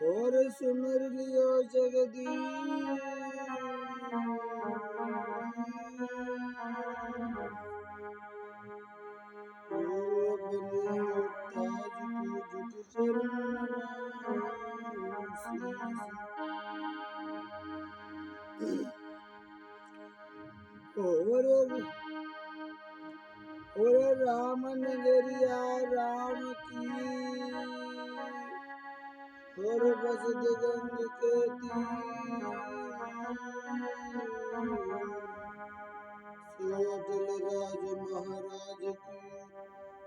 और सुमिर लियो जगदीश और राम नगरिया राम की और बस दिगंग के अटल राज महाराज की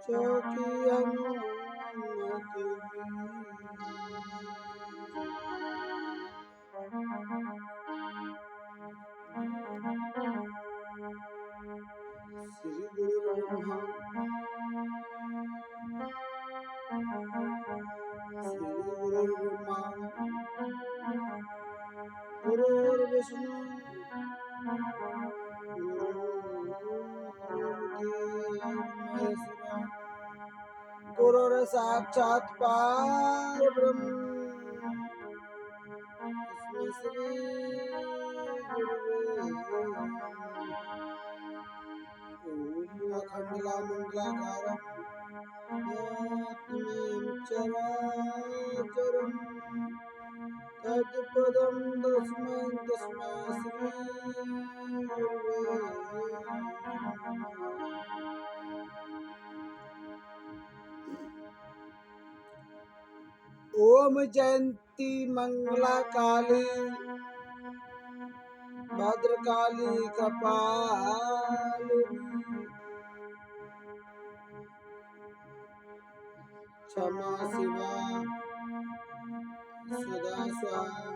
चौकी हनुमत श्री गुरु ब्रह्मा गुरुर्विष्णु गुरुर् साक्षात् परब्रह्म तस्मै श्री गुरुवे ओम अखंडलामंगलाकारं व्याप्तं चराचरं तत्पदं तस्मै श्री गुरुवे नमः। ओम जयंती मंगला काली भद्रकाली कपालिनी क्षमा शिवा सदा स्वाहा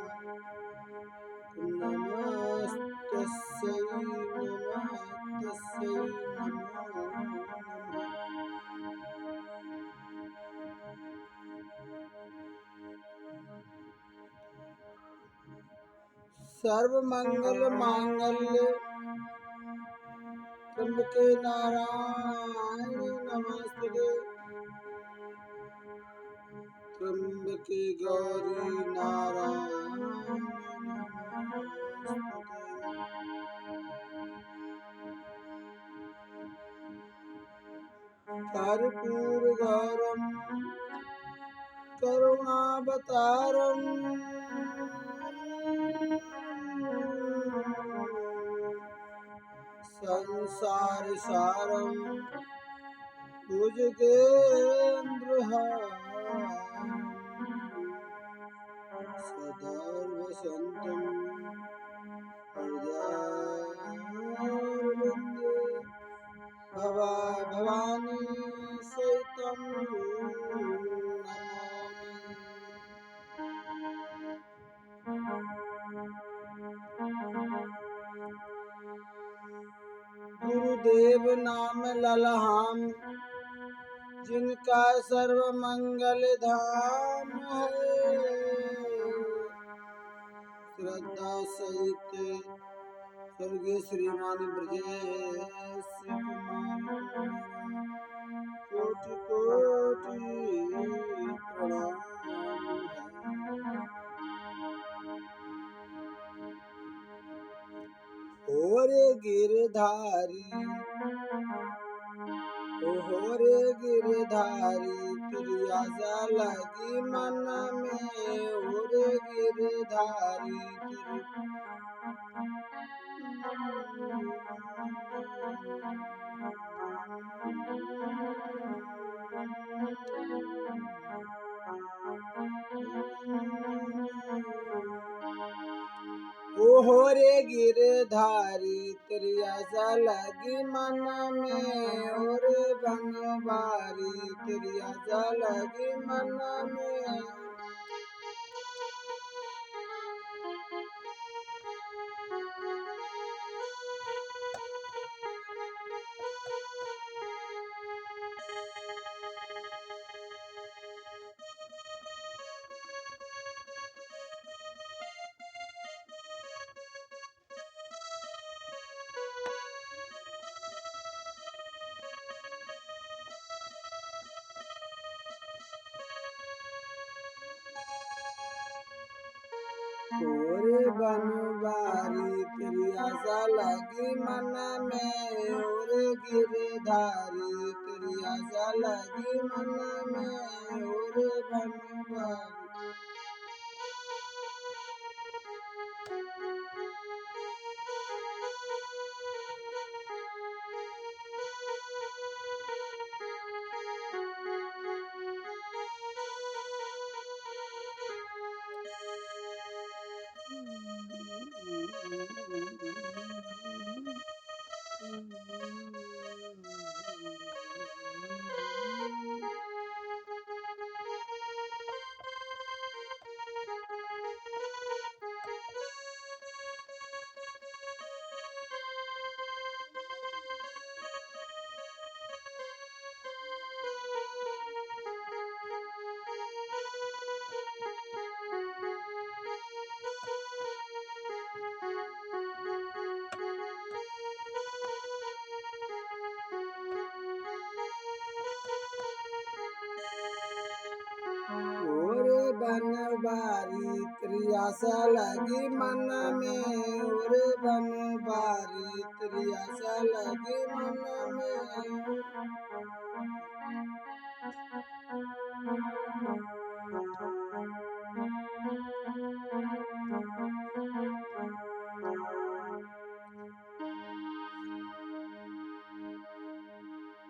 नमस्तस्यै नमस्तस्यै नमो नमः। सर्वमंगल मांगल्य त्र्यंबके नारायणी नमस्तुते त्र्यंबके गौरी नारायणी नमस्तुते। कर्पूर गौरम करुणावतारम संसार सारम भुजगेन्द्रहारम सदा वसंतम हृदयारविंदे भवा भवानी सहितं गुरुदेव नाम ललहाम जिनका सर्व मंगल धाम है। श्रद्धा सहित स्वर्गीय श्रीमान ब्रजेश कुमार कोटि कोटि प्रणाम है। होरे गिरधारी होरे गिरधारी तेरी आशा लगी मन में होरे गिरधारी तेरी होरे गिरधारी तेरी आशा लगी मन में होरे बनवारी तेरी आशा लगी मन में। और बनवारी तेरी आशा लगी मन में और गिरधारी तेरी आशा लगी मन में और बनवारी और बनवारी तेरी आशा लगी मन में और बनवारी तेरी आशा लगी मन में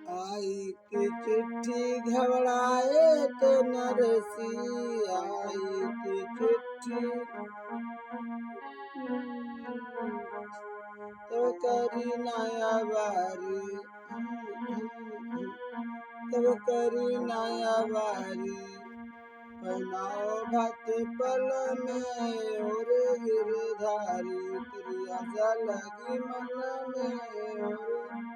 आई की चिट्ठी घबराए तो नरसी आई की चिट्ठी तो करी नया बारी तब करी नया बारी पहनाओ भत पल में और गिरधारी तेरी आशा लगी मन में और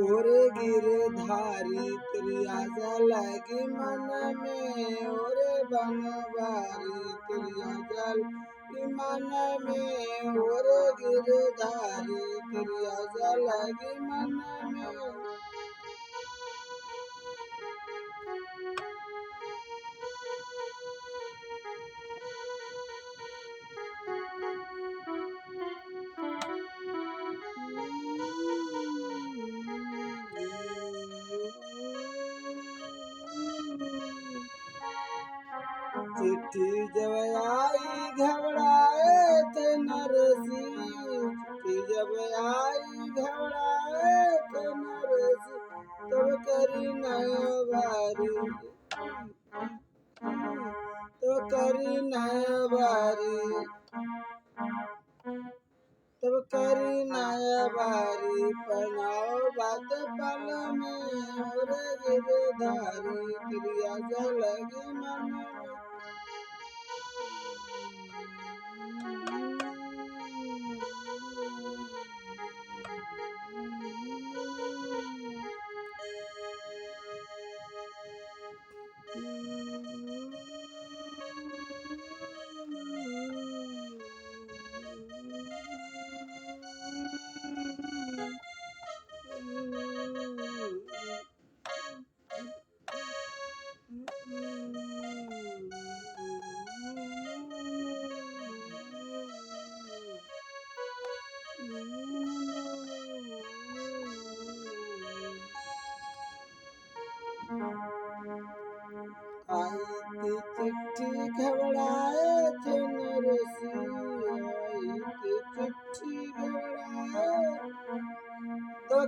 और गिरधारी तेरी आशा लगी मन में और बनवारी तेरी आशा लगी मन में और गिरधारी तेरी आशा लगी मन में चिट्ठी जब आई घबराए थे नरसी चिट्ठी जब आई घबराए थे नरसी तब करी नया बारी तो करी नया बारी तब करी नया बारी पहनाओ बात पल में और गिरधारी तेरी आशा लगी मन में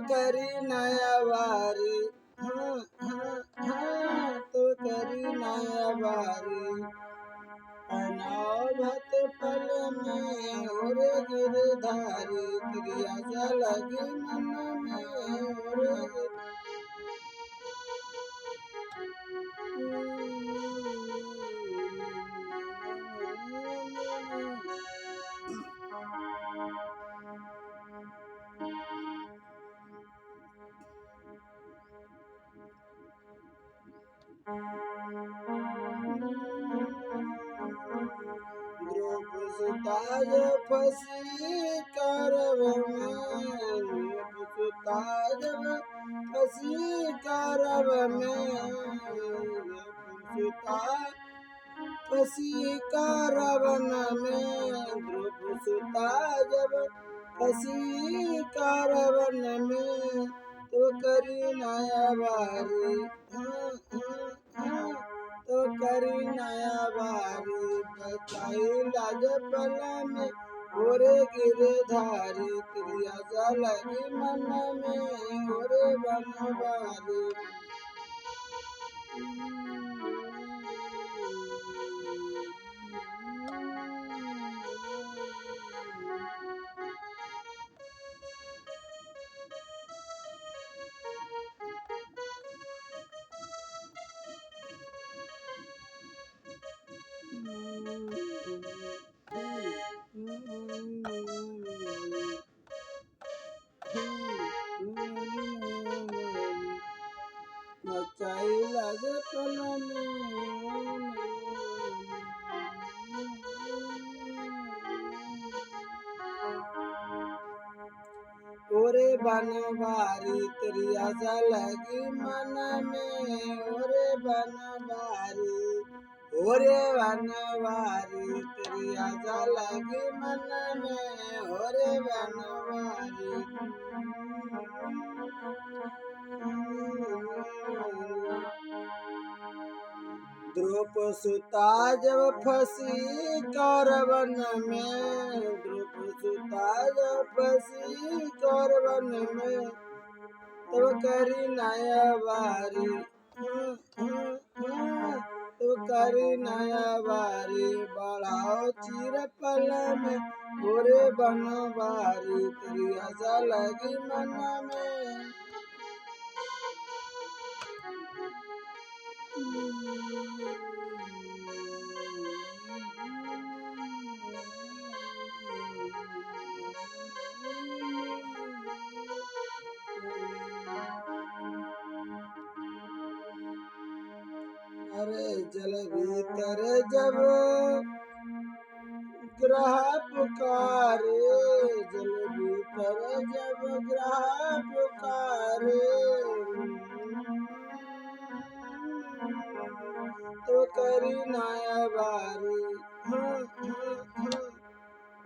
करी नया बारी तो करी नया बारी पनाओ भत पल में और गिरधारी क्रिया सा लगी मन में और सुताज फसी करव में सुताज फसी करव में सुता फसी करवन में ध्रुव सुता जब फसी करवन में तो करी नया बारी तो करी नया बारी बचाई लाज पल में ओरे गिरधारी क्रिया सा लगी मन में ओरे बनवारी मचाई लाज पल में ओरे बनवारी क्रिया सा लगी मन में ओरे बनवारी क्रिया सा लगी मन में ओरे बनवारी ध्रुप सुता जब फसी करवन में ध्रुप सुता जब फसी करवन में तब करी नया बारी तो करी नया बारी बढ़ाओ चीर पल में गोरे बनवारी क्रिया सा लगी मन में अरे जल भीतर जब ग्रह पुकारे जल भीतर जब ग्रह पुकारे तो करी नया बारी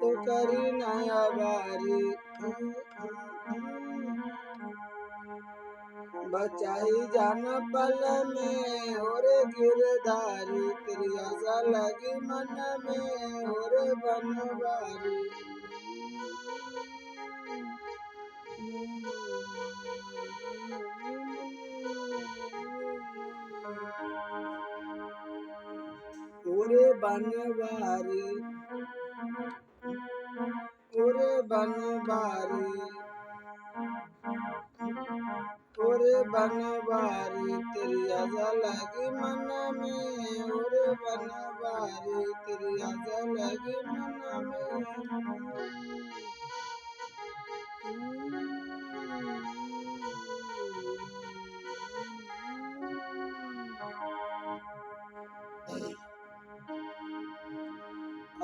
तो करी नया बारी बचाई जान पल में और गिरधारी क्रिया सा लगी मन में और बनवारी ओरे बनवारी ओरे बनवारी ओरे बनवारी क्रिया सा लगी मन में ओरे बनवारी क्रिया सा लगी मन में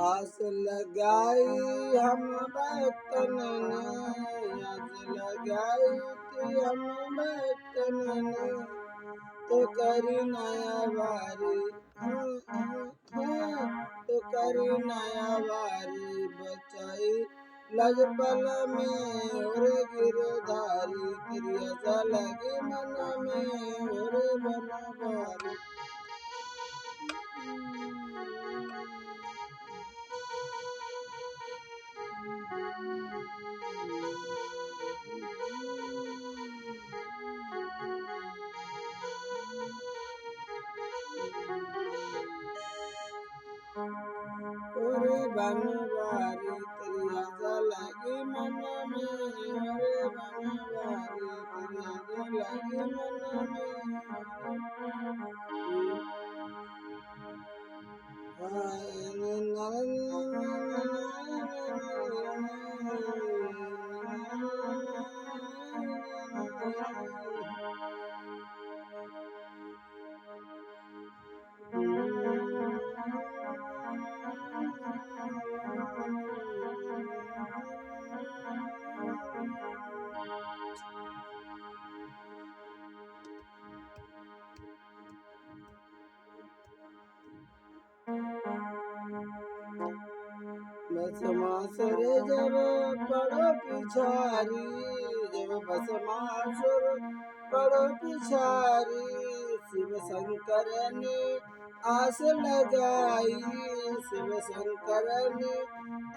आस लगाई हम भक्तन ने आस लगाई थी हम भक्तन ने तो करी नया बारी तो करी नया बारी बचाई लज पल में और गिरधारी क्रिया सा लगी मन में और बनवारी बनवारी तेरी आशा लगी मन में ओरे बनवारी तेरी आशा लगी मन बस मासुर जब पड़ो पिछारी जब बस मासुर पड़ो पिछारी शिव शंकर ने आस लगाई शिव शंकर ने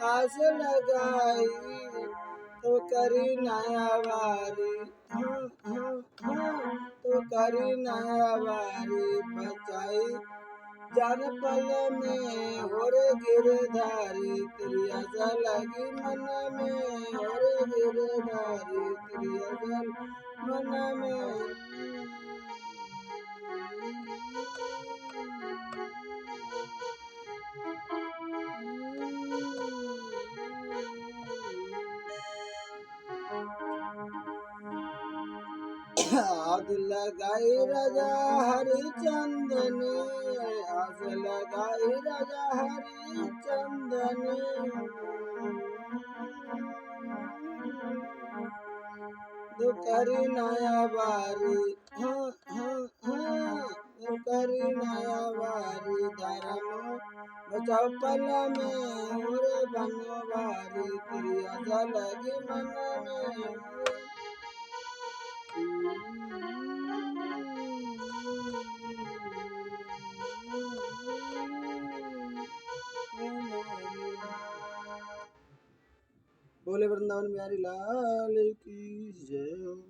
आस लगाई तो करी नया वारी तो करी नया वारी बचाई जान पल में और गिरधारी तेरी आशा लगी मन में और गिरधारी तेरी आशा मन में आग लगाई राजा हरिचंद ने आग लगाई राजा हरिचंद ने दुकरी नया बारी दुकरी नया बारी धर्म बचाओ पल में और बनवारी तेरी आशा लगी मन में बोले वृंदावन बिहारी लाल की जय।